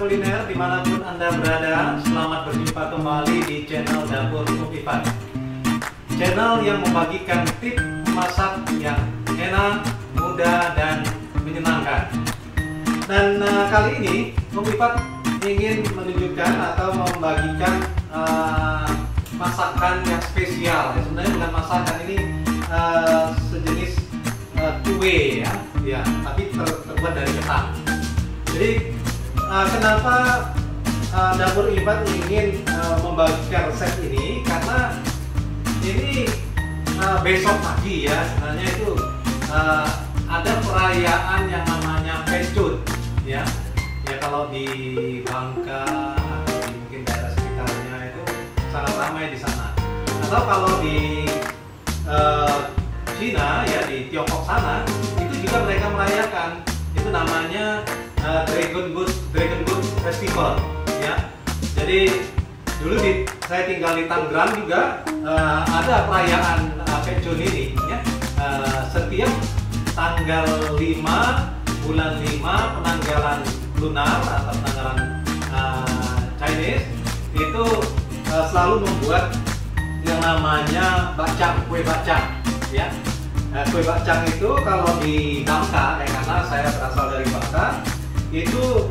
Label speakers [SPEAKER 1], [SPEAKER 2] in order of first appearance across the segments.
[SPEAKER 1] kuliner dimanapun Anda berada, selamat berjumpa kembali di channel Dapur Ivan. Channel yang membagikan tips masak yang enak, mudah, dan menyenangkan. Dan kali ini Ivan ingin menunjukkan atau membagikan masakan yang spesial. Sebenarnya bukan masakan, ini sejenis kue ya, tapi terbuat dari ketan. Jadi kenapa Dapur Ivan ingin membagikan resep ini? Karena ini besok pagi ya, sebenarnya itu ada perayaan yang namanya Pecun ya. Ya kalau di Bangka atau di mungkin daerah sekitarnya itu sangat ramai di sana. Atau kalau di Cina ya, di Tiongkok sana itu juga mereka merayakan. Itu namanya Dragon Boat Festival ya. Jadi dulu saya tinggal di Tangerang juga ada perayaan Pecun ini ya. Setiap tanggal 5 bulan 5 penanggalan lunar atau penanggalan Chinese itu selalu membuat yang namanya bacang, kue bacang ya. Kue bacang itu kalau di Bangka, karena saya berasal dari Bangka, itu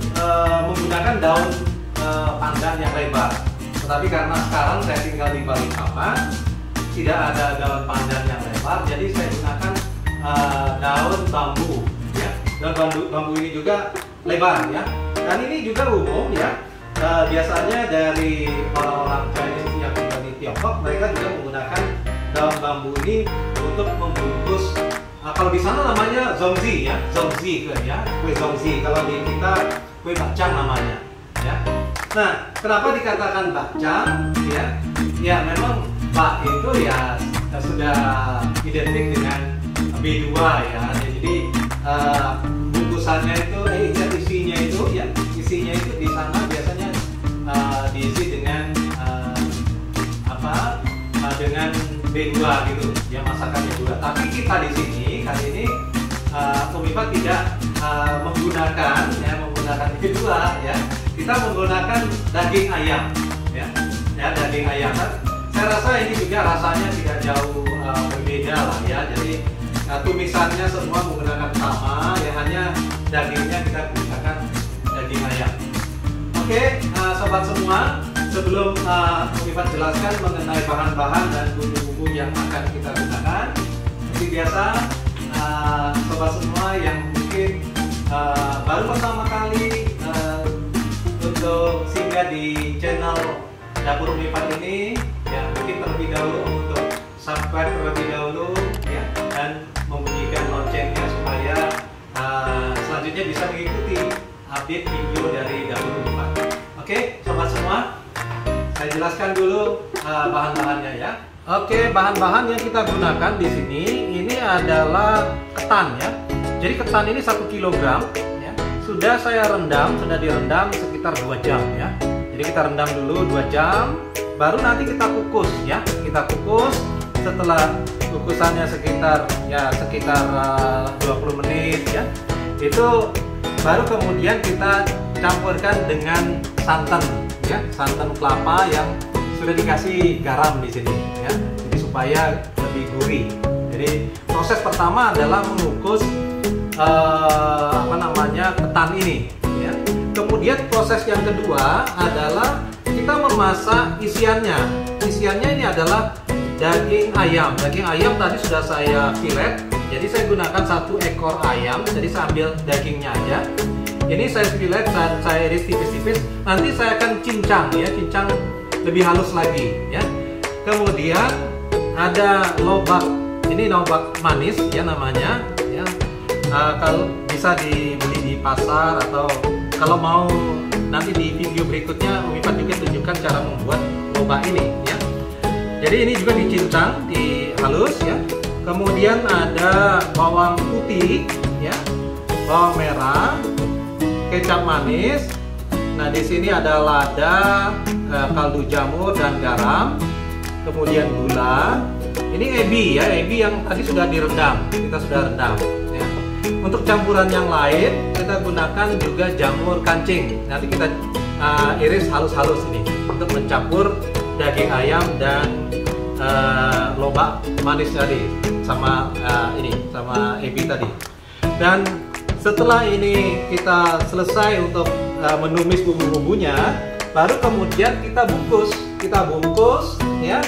[SPEAKER 1] menggunakan daun pandan yang lebar. Tetapi karena sekarang saya tinggal di Balikpapan, tidak ada daun pandan yang lebar, jadi saya gunakan daun bambu ya. Daun bambu ini juga lebar ya. Dan ini juga umum ya. Biasanya dari orang-orang Chinese yang tinggal di Tiongkok, mereka juga menggunakan daun bambu ini untuk membungkus. Kalau di sana namanya zongzi ya, zongzi ya, kue zongzi. Kalau di kita kue bacang namanya ya. Nah, kenapa dikatakan bacang ya? Ya memang bak itu ya sudah identik dengan B2 ya. Jadi bungkusannya itu isinya itu di sana biasanya diisi dengan dengan B2 gitu ya, masakannya juga. Tapi kita di sini kali ini Ivan tidak menggunakan B2 ya. Kita menggunakan daging ayam ya, daging ayam. Saya rasa ini juga rasanya tidak jauh berbeda lah ya. Jadi tumisannya semua menggunakan sama ya, hanya dagingnya kita gunakan daging ayam. Oke, sobat semua, sebelum Ivan jelaskan mengenai bahan-bahan dan bumbu-bumbu yang akan kita gunakan, seperti biasa, sobat semua yang mungkin baru pertama kali untuk singgah di channel Dapur Ivan ini, ya mungkin terlebih dahulu untuk subscribe terlebih dahulu ya, dan membunyikan loncengnya supaya selanjutnya bisa mengikuti update video dari Dapur Ivan. Oke, sobat semua, saya jelaskan dulu bahan-bahannya ya. Oke, bahan-bahan yang kita gunakan di sini ini adalah ketan ya. Jadi ketan ini 1 kg ya. Sudah saya rendam, sudah direndam sekitar 2 jam ya. Jadi kita rendam dulu 2 jam, baru nanti kita kukus ya. Kita kukus, setelah kukusannya sekitar 20 menit ya. Itu baru kemudian kita campurkan dengan santan ya, santan kelapa yang sudah dikasih garam di sini ya. Jadi supaya lebih gurih. Jadi proses pertama adalah mengukus ketan ini ya. Kemudian proses yang kedua adalah kita memasak isiannya. Isiannya ini adalah daging ayam. Daging ayam tadi sudah saya filet. Jadi saya gunakan 1 ekor ayam. Jadi saya ambil dagingnya aja. Ini saya filet dan saya iris tipis-tipis. Nanti saya akan cincang ya, cincang lebih halus lagi ya. Kemudian ada lobak. Ini lobak manis ya namanya ya. Kalau bisa dibeli di pasar, atau kalau mau nanti di video berikutnya Ivan juga tunjukkan cara membuat lobak ini ya. Jadi ini juga dicincang, di halus ya. Kemudian ada bawang putih ya, bawang merah, kecap manis. Nah, di sini ada lada, kaldu jamur dan garam. Kemudian gula. Ini ebi ya, ebi yang tadi sudah direndam. Kita sudah rendam ya. Untuk campuran yang lain kita gunakan juga jamur kancing. Nanti kita iris halus-halus ini untuk mencampur daging ayam dan lobak manis tadi sama sama ebi tadi. Dan setelah ini kita selesai untuk menumis bumbu-bumbunya, baru kemudian kita bungkus ya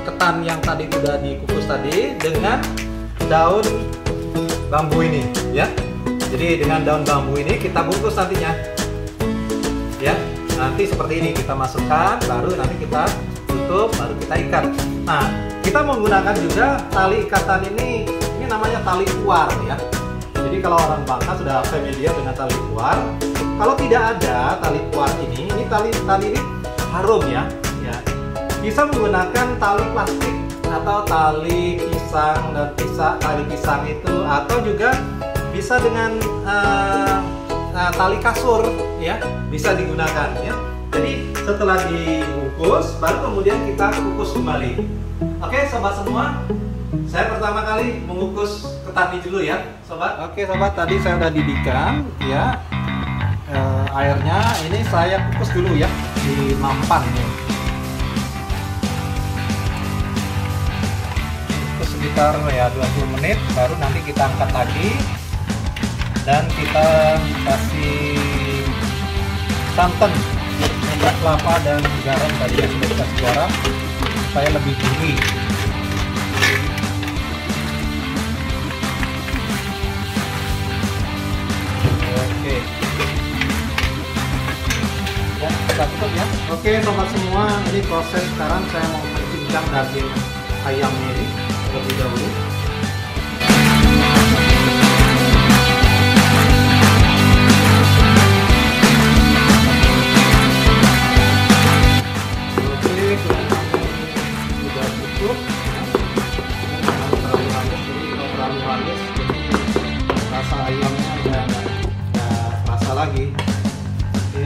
[SPEAKER 1] ketan yang tadi sudah dikukus tadi dengan daun bambu ini ya. Jadi dengan daun bambu ini kita bungkus nantinya ya. Nanti seperti ini kita masukkan, baru nanti kita tutup, baru kita ikat. Nah, kita menggunakan juga tali ikatan ini namanya tali puar ya. Jadi kalau orang Bangka sudah familiar dengan tali puar. Kalau tidak ada tali puar ini tali ini harum ya. Bisa menggunakan tali plastik atau tali pisang dan tali pisang itu, atau juga bisa dengan tali kasur ya, bisa digunakan ya. Jadi setelah dibungkus baru kemudian kita kukus kembali. Oke sobat semua, saya pertama kali mengukus ketan ini dulu ya sobat. Oke sobat, tadi saya udah didihkan ya airnya. Ini saya kukus dulu ya di mampan ya. Kukus sekitar ya 20 menit, baru nanti kita angkat lagi dan kita kasih santan, minyak kelapa dan garam tadi yang sudah dikasih garam supaya lebih gurih. Oke. Ya, kita tutup ya. Oke sobat semua, ini proses sekarang saya mau mencincang daging ayamnya ini terlebih dahulu. Rasa ayamnya udah nggak terasa lagi. Oke.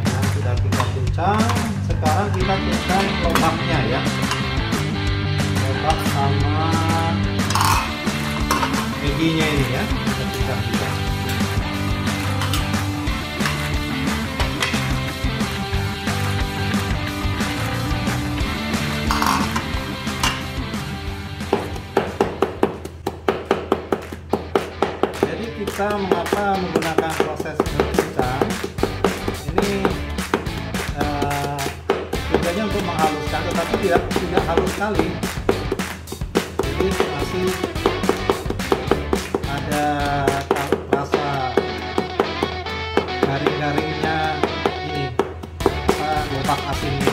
[SPEAKER 1] Nah, sudah kita cincang. Sekarang kita cincang lobaknya ya. Lobak sama ebinya ini ya. Kita cincang juga. Kita mengapa menggunakan proses cincang ini tujuannya untuk menghaluskan, tetapi tidak halus sekali, jadi masih ada rasa garing-garingnya ini lobak asin ini.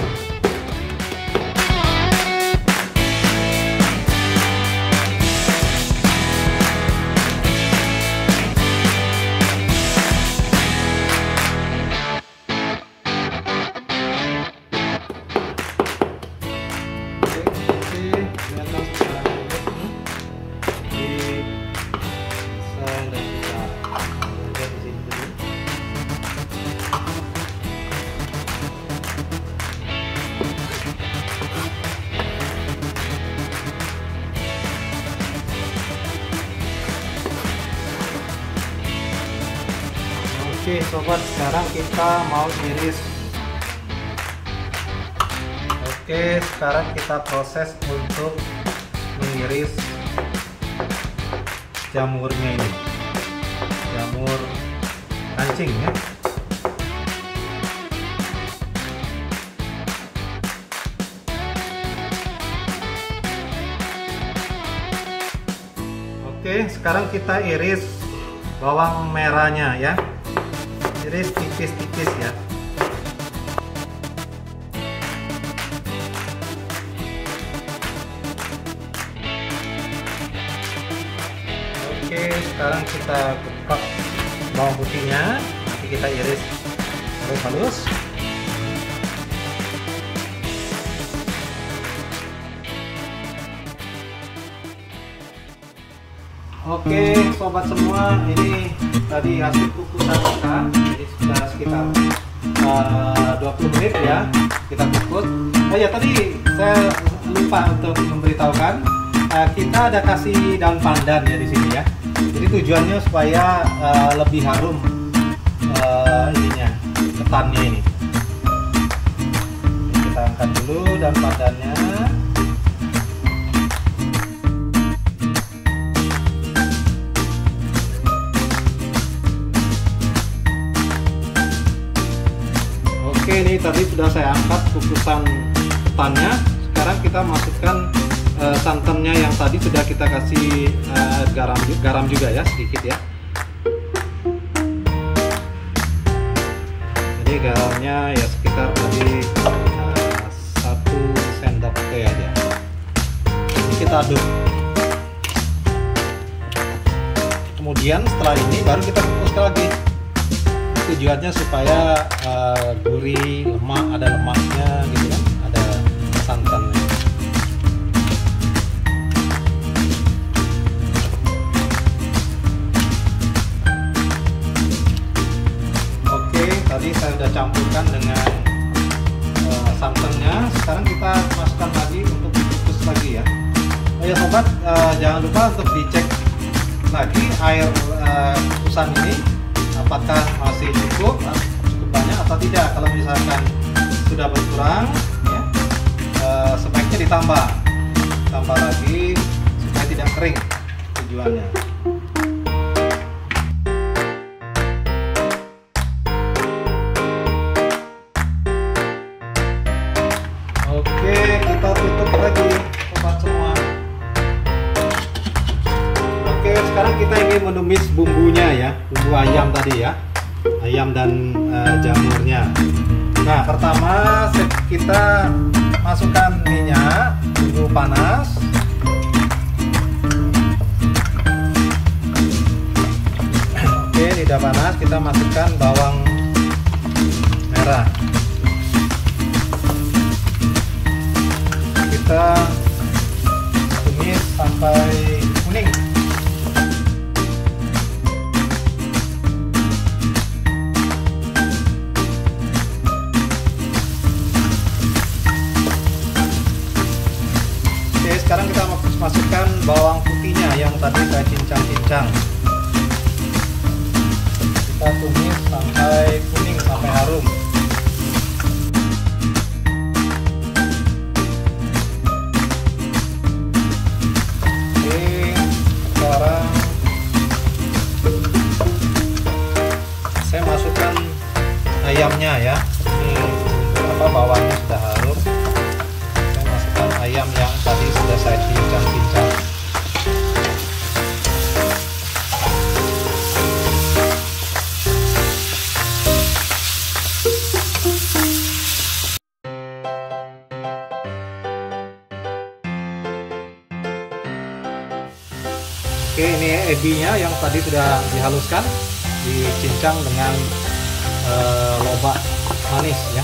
[SPEAKER 1] Oke sobat, sekarang kita mau iris. Oke, sekarang kita proses untuk mengiris jamurnya ini, jamur kancing ya. Oke, sekarang kita iris bawang merahnya ya. Iris tipis-tipis ya. Oke, sekarang kita kupas bawang putihnya, nanti kita iris halus-halus. Oke sobat semua, ini tadi hasil kukusan kita, jadi sudah sekitar 20 menit ya. Kita kukus. Oh ya, tadi saya lupa untuk memberitahukan, kita ada kasih daun pandan ya di sini ya. Jadi tujuannya supaya lebih harum ininya, ketannya ini. Kita angkat dulu daun pandannya. Oke, ini tadi sudah saya angkat kukusan ketannya. Sekarang kita masukkan santannya yang tadi sudah kita kasih garam juga ya, sedikit ya. Jadi garamnya ya sekitar tadi 1 sendok teh aja. Ini kita aduk. Kemudian setelah ini baru kita kukus lagi. Tujuannya supaya gurih, lemak, ada lemaknya gitu kan, ada santannya. Oke, tadi saya sudah campurkan dengan santannya. Sekarang kita masukkan lagi untuk dikukus lagi ya. Oh ya sobat, jangan lupa untuk dicek lagi air kukusan ini apakah masih cukup banyak atau tidak. Kalau misalkan sudah berkurang ya, sebaiknya ditambah lagi supaya tidak kering tujuannya. Oke, kita tutup lagi sobat semua. Oke, sekarang kita ingin menumis bumbunya ya, bumbu ayam tadi ya, ayam dan jamurnya. Nah, pertama kita masukkan minyak, tunggu panas. Oke, ini udah panas, kita masukkan bawang merah. Kita tumis sampai kuning. Sekarang kita masukkan bawang putihnya yang tadi saya cincang-cincang. Kita tumis sampai kuning, sampai harum. Oke, sekarang saya masukkan ayamnya ya. Ini bawangnya sudah harum. Ayam yang tadi sudah saya cincang-cincang. Oke, ini ebinya yang tadi sudah dihaluskan, dicincang dengan lobak manis ya.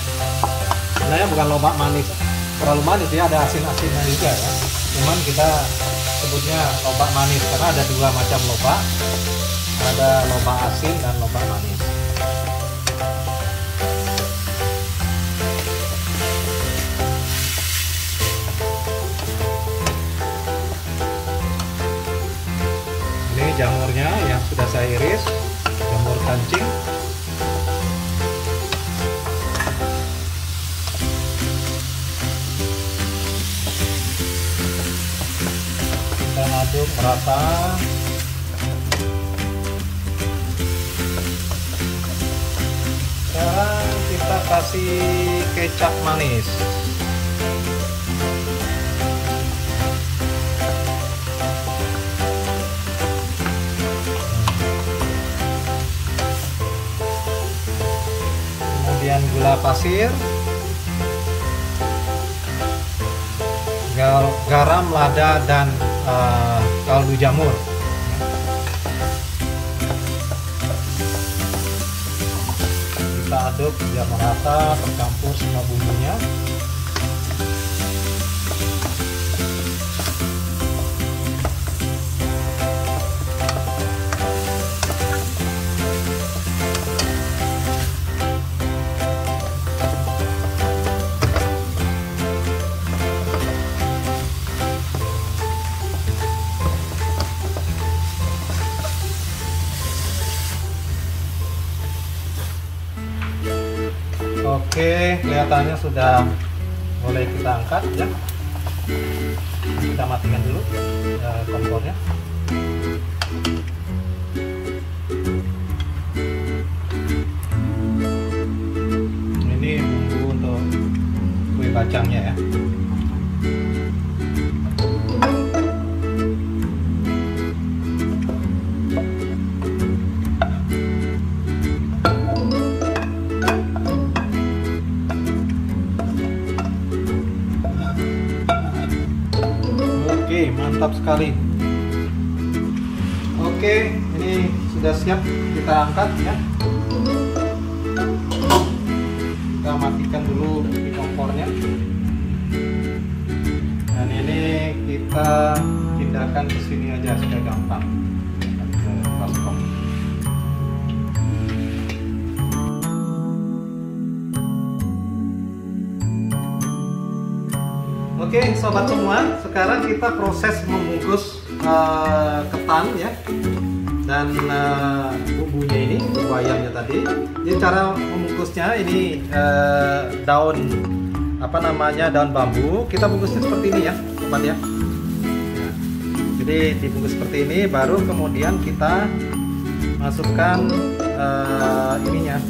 [SPEAKER 1] Sebenarnya bukan lobak manis terlalu manis ya, ada asin-asinnya juga ya. Cuman kita sebutnya lobak manis karena ada dua macam lobak, ada lobak asin dan lobak manis. Ini jamurnya yang sudah saya iris, jamur kancing. Aduk merata. Sekarang kita kasih kecap manis. Kemudian gula pasir, garam, lada, dan kaldu jamur. Kita aduk biar merata, tercampur semua bumbunya. Oke, kelihatannya sudah boleh kita angkat ya. Kita matikan dulu kompornya. Ini bumbu untuk kue bacangnya ya. Oke, mantap sekali. Oke, ini sudah siap kita angkat ya. Kita matikan dulu kompornya. Dan ini kita pindahkan ke sini aja supaya gampang. Ke baskom. Oke sobat semua, sekarang kita proses membungkus ketan ya, dan bumbunya ini, bumbu ayamnya tadi. Jadi cara membungkusnya ini daun daun bambu, kita bungkusnya seperti ini ya sobat ya. Jadi dibungkus seperti ini, baru kemudian kita masukkan ininya.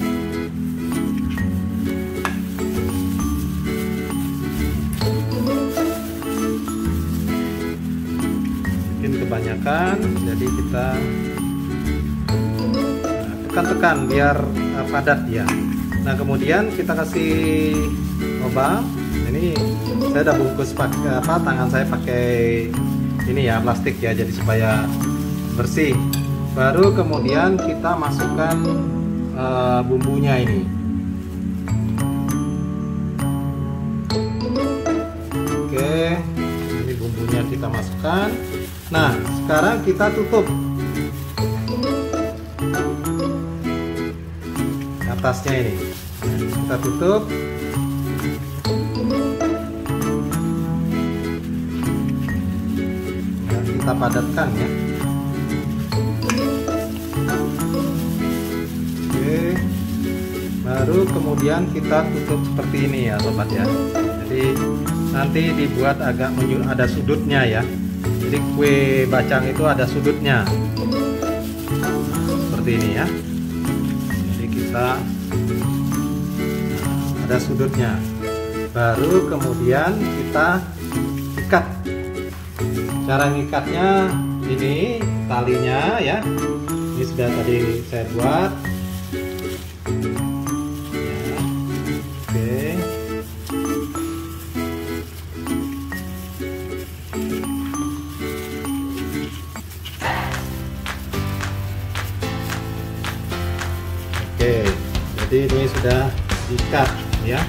[SPEAKER 1] Kebanyakan, jadi kita tekan-tekan biar padat ya. Nah kemudian kita kasih lubang. Ini saya udah bungkus pakai tangan saya pakai ini ya, plastik ya, jadi supaya bersih. Baru kemudian kita masukkan bumbunya ini. Oke, ini bumbunya kita masukkan. Nah, sekarang kita tutup atasnya ini. Kita tutup. Dan kita padatkan ya. Oke. Baru kemudian kita tutup seperti ini ya, sobat ya. Jadi nanti dibuat agak ada sudutnya ya. Jadi kue bacang itu ada sudutnya, seperti ini ya. Jadi kita ada sudutnya. Baru kemudian kita ikat. Cara ngikatnya ini talinya ya. Ini sudah tadi saya buat. Ya. Oke. Oke, jadi ini sudah diikat ya.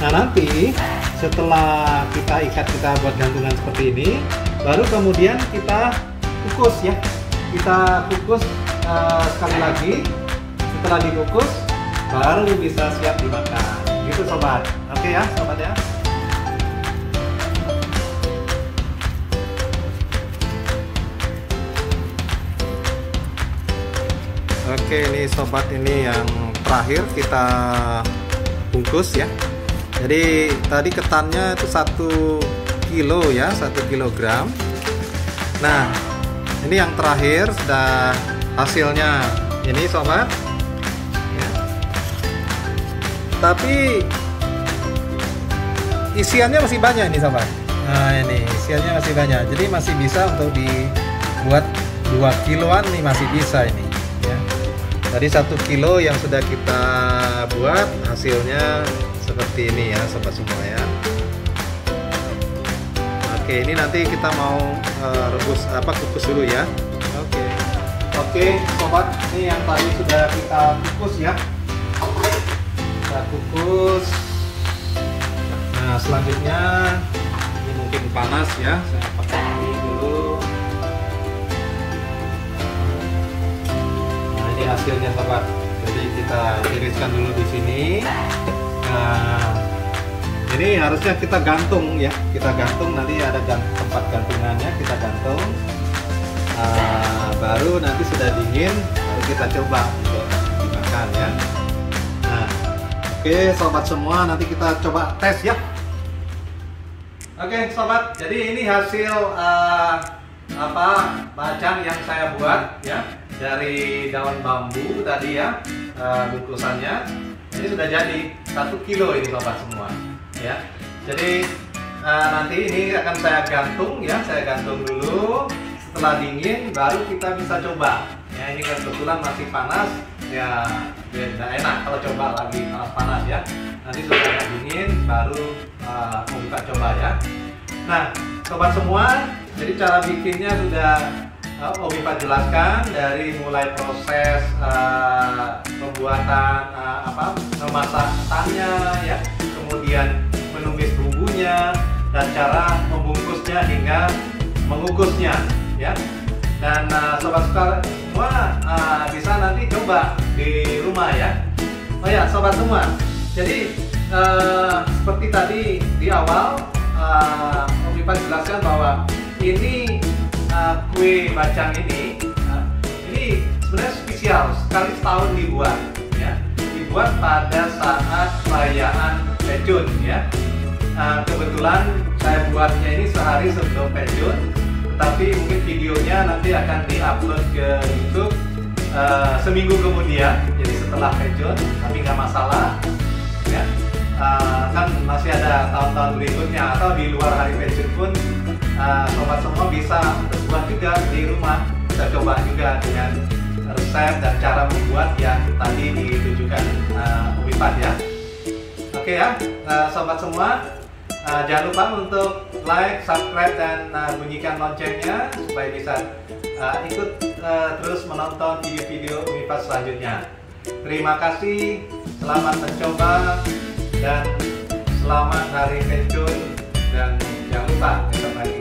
[SPEAKER 1] Nah nanti setelah kita ikat, kita buat gantungan seperti ini, baru kemudian kita kukus ya. Kita kukus sekali lagi. Setelah dikukus, baru bisa siap dimakan. Gitu sobat. Oke ya sobat ya. Oke, ini sobat, ini yang terakhir kita bungkus ya. Jadi tadi ketannya itu 1 kilo ya, 1 kilogram. Nah ini yang terakhir sudah hasilnya ini sobat ya. Tapi isiannya masih banyak ini sobat. Nah ini isiannya masih banyak, jadi masih bisa untuk dibuat 2 kiloan nih, masih bisa ini ya. Tadi 1 kilo yang sudah kita buat, hasilnya seperti ini ya sobat semua ya. Oke, ini nanti kita mau kukus dulu ya. Oke sobat, ini yang tadi sudah kita kukus ya. Kita kukus. Nah selanjutnya ini mungkin panas ya, saya pakai ini dulu. Nah ini hasilnya sobat. Jadi kita iriskan dulu di sini. Nah ini harusnya kita gantung ya, kita gantung, nanti ada tempat gantungannya, kita gantung. Baru nanti sudah dingin, baru kita coba untuk dimakan ya. Nah Oke sobat semua, nanti kita coba tes ya. Oke sobat, jadi ini hasil bacang yang saya buat ya, dari daun bambu tadi ya, bungkusannya. Ini sudah jadi 1 kilo ini sobat semua ya. Jadi nanti ini akan saya gantung ya, saya gantung dulu. Setelah dingin baru kita bisa coba ya. Ini kan kebetulan masih panas ya, beda enak kalau coba lagi panas ya. Nanti sudah dingin baru buka coba ya. Nah sobat semua, jadi cara bikinnya sudah Om Ipat jelaskan, dari mulai proses pembuatan memasakannya ya, kemudian menumis bumbunya, dan cara membungkusnya hingga mengukusnya ya. Dan sobat semua bisa nanti coba di rumah ya. Oh ya sobat semua, jadi seperti tadi di awal Om Ipat jelaskan bahwa ini kue bacang ini sebenarnya spesial, sekali setahun dibuat ya. Dibuat pada saat perayaan Pecun ya. Kebetulan saya buatnya ini sehari sebelum Pecun, tetapi mungkin videonya nanti akan diupload ke YouTube seminggu kemudian, jadi setelah Pecun, tapi nggak masalah ya. Kan masih ada tahun-tahun berikutnya, atau di luar hari Pecun pun sobat semua bisa buat juga di rumah. Kita coba juga dengan resep dan cara membuat yang tadi ditujukan Om Ipat ya. Oke ya sobat semua, jangan lupa untuk like, subscribe, dan bunyikan loncengnya supaya bisa ikut terus menonton video-video Om Ipat selanjutnya. Terima kasih, selamat mencoba, dan selamat hari Pecun. Dan jangan lupa besok pagi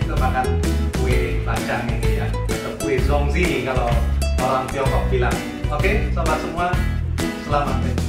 [SPEAKER 1] kita makan kue bacang ini ya, atau kue zongzi kalau orang Tiongkok bilang. Oke sobat semua, selamat Pecun.